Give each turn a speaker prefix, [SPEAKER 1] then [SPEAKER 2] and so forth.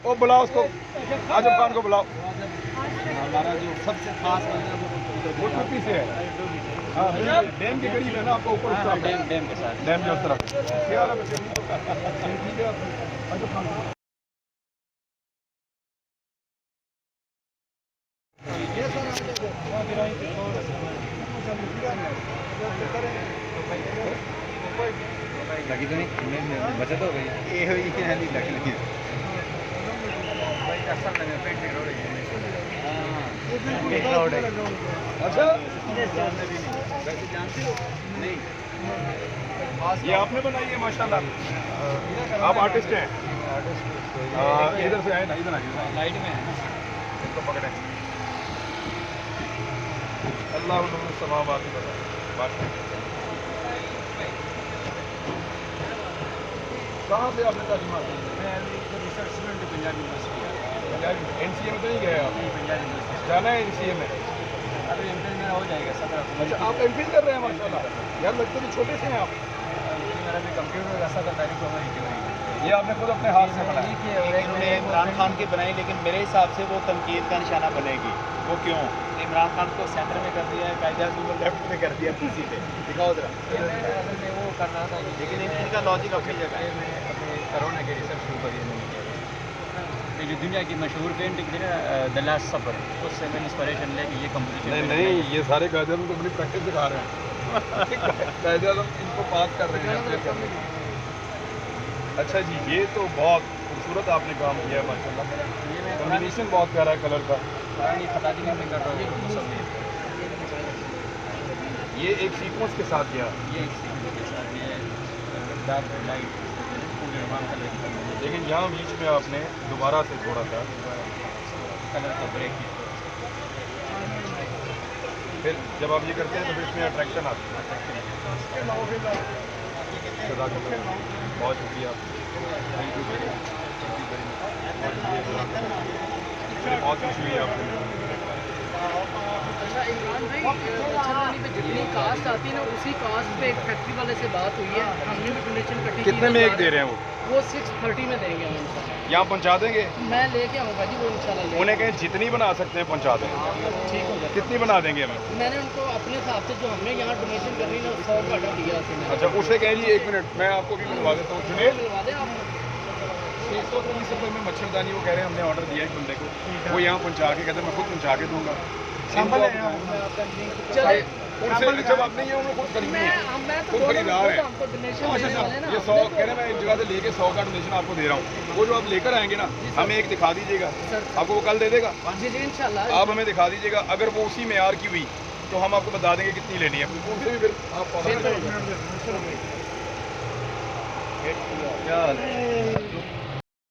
[SPEAKER 1] वो बुलाओ उसको, आजम खान को बुलाओ।
[SPEAKER 2] हमारा जो सबसे खास बंदा
[SPEAKER 1] वो टूपी से है। हाँ, डैम के करीब है ना, आपको ऊपर उस तरफ है।
[SPEAKER 2] डैम के साथ
[SPEAKER 1] डैम के उस तरफ। क्या हाल है बच्चे? ठीक है, आजम खान को।
[SPEAKER 2] लगी तो नहीं बचत हो गई ये हुई है नहीं लगी भाई असल में पेट हो रही है।
[SPEAKER 1] अच्छा,
[SPEAKER 2] वैसे जानते हो नहीं
[SPEAKER 1] ये आपने बनाई है माशाल्लाह। आप आर्टिस्ट हैं। इधर से आए ना, इधर आइए।
[SPEAKER 2] लाइट में है
[SPEAKER 1] इसको पकड़े। अल्लाह समावात कहाँ से आपने तालीम हासिल की?
[SPEAKER 2] मैं research student Punjab university
[SPEAKER 1] Punjab NCA में तो नहीं गए आप?
[SPEAKER 2] पंजाब यूनिवर्सिटी
[SPEAKER 1] जाना है एनसीए में?
[SPEAKER 2] अभी एमफिल मेरा हो जाएगा 17
[SPEAKER 1] अच्छा, आप एमफिल कर रहे हैं माशाल्लाह। यार लगते तो छोटे से हैं आप।
[SPEAKER 2] मेरा भी कंप्यूटर ऐसा का तारीख हो गई।
[SPEAKER 1] ये आपने खुद अपने हाथ से बनाया?
[SPEAKER 3] इन्होंने इमरान खान की बनाई, लेकिन मेरे हिसाब से वो तनकीद का निशाना बनेगी। वो क्यों? इमरान खान को सेंटर में कर दिया है, कायदा को लेफ्ट में कर दिया, किसी पे दिखाओ जरा।
[SPEAKER 2] वो करना था
[SPEAKER 3] लेकिन इनका लॉजिक अपनी जगह है।
[SPEAKER 2] मैं अपने कोरोना के रिसर्च शुरू करी ये जो दुनिया की मशहूर पेंटिंग थी ना द लास्ट सफर, उससे मैंने इंस्पिरेशन लेके ये कंपोजिशन
[SPEAKER 1] नहीं, ये सारे कायदे तो अपनी प्रैक्टिस दिखा रहे हैं। कायदे इनको पास कर रहे हैं। अच्छा जी, ये तो बहुत खूबसूरत आपने काम किया है माशाल्लाह। कॉम्बिनेशन बहुत प्यारा है कलर का।
[SPEAKER 2] पुरानी खतानी में कर रहा हूँ।
[SPEAKER 1] ये एक सीक्वेंस के साथ किया।
[SPEAKER 2] ये के साथ ये डार्क लाइट
[SPEAKER 1] लेकिन यहाँ बीच में आपने दोबारा से थोड़ा सा
[SPEAKER 2] कलर को ब्रेक किया।
[SPEAKER 1] फिर जब आप ये करते हैं तो फिर इसमें अट्रैक्शन आती है। बहुत शुक्रिया, थैंक यू वेरी मच, बहुत खुशी हुई आपको।
[SPEAKER 4] इमरान भाई, मच्छरदानी पे जितनी कास्ट आती है ना, उसी कास्ट पे एक फैक्ट्री वाले से बात हुई है, हमने भी डोनेशन इकट्ठी की।
[SPEAKER 1] कितने में एक दे रहे हैं
[SPEAKER 4] वो 630 में देंगे हम इंशाल्लाह।
[SPEAKER 1] यहाँ पहुँचा देंगे?
[SPEAKER 4] मैं लेके आऊँगा जी, वो इंशाल्लाह ले।
[SPEAKER 1] उन्हें कहें जितनी बना सकते हैं पहुँचा दें।
[SPEAKER 4] ठीक हो जाए।
[SPEAKER 1] कितनी बना देंगे हमें?
[SPEAKER 4] मैंने उनको अपने हिसाब से जो हमने यहाँ डोनेशन करनी है ना, 100 का ऑर्डर दिया उसने।
[SPEAKER 1] अच्छा, उसे कह लिए 1 मिनट, मैं आपको भी मिलवा देता हूँ। सुनिए,
[SPEAKER 4] मिलवा दें आप।
[SPEAKER 1] 630 रुपये में मच्छरदानी, वो कह रहे हैं हमने ऑर्डर दिया एक बंदे को, वो यहाँ पहुँचा के कहते हैं मैं खुद पहुँचा के दूँगा।
[SPEAKER 4] चले
[SPEAKER 1] उनसे जब आपने ये उन्होंने खुद खरीदी है, खुद खरीदार है।
[SPEAKER 4] हमको डोनेशन
[SPEAKER 1] अच्छा,
[SPEAKER 4] देने वाले ना।
[SPEAKER 1] ये 100 कह रहे हैं, मैं एक जगह से लेके 100 का डोनेशन आपको दे रहा हूँ। वो जो आप लेकर आएंगे ना, हमें एक दिखा दीजिएगा। आपको वो कल दे देगा?
[SPEAKER 4] जी जी इंशाल्लाह।
[SPEAKER 1] आप हमें दिखा दीजिएगा। अगर वो उसी मेयार की हुई तो हम आपको बता देंगे कितनी लेनी है। उनसे भी फिर आप